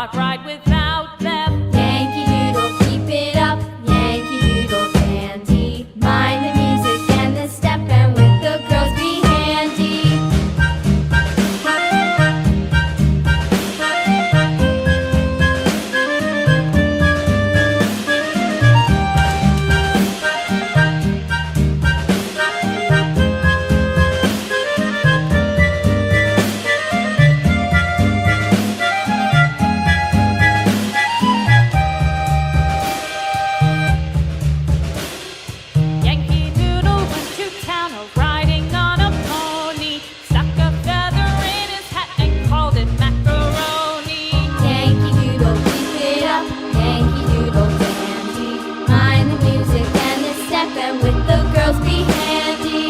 not right without them. Yankee Doodle, keep it up, Yankee Doodle dandy. Mind the music and the step, and with the girls be handy. Yankee Doodle went to town riding on a pony, stuck a feather in his hat and called it macaroni. Yankee Doodle, keep it up, Yankee Doodle dandy. Mind the music and the step, and with the girls be handy.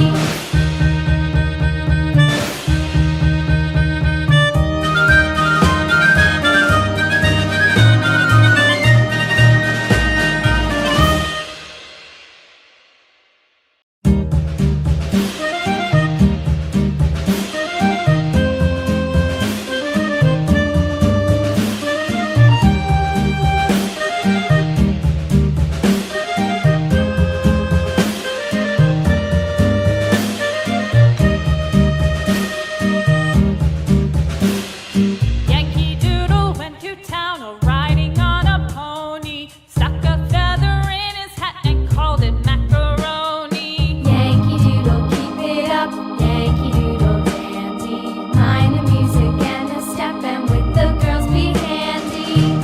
Yankee Doodle went to town riding on a pony, stuck a feather in his hat and called it macaroni. Yankee Doodle, keep it up, Yankee Doodle dandy. Mind the music and the step, and with the girls be handy.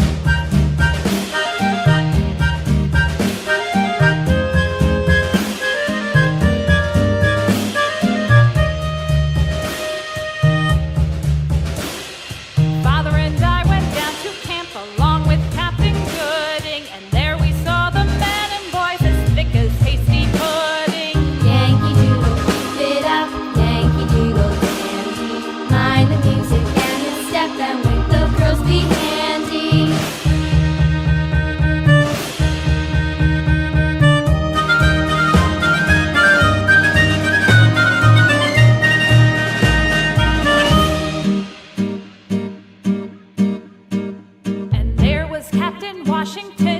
Father and I went down to camp along with Captain Gooding, and there we saw the men and boys as thick as hasty pudding. Yankee Doodle, keep it up, Yankee Doodle dandy. Mind the music and the step, and with the girls be handy. And there was Captain Washington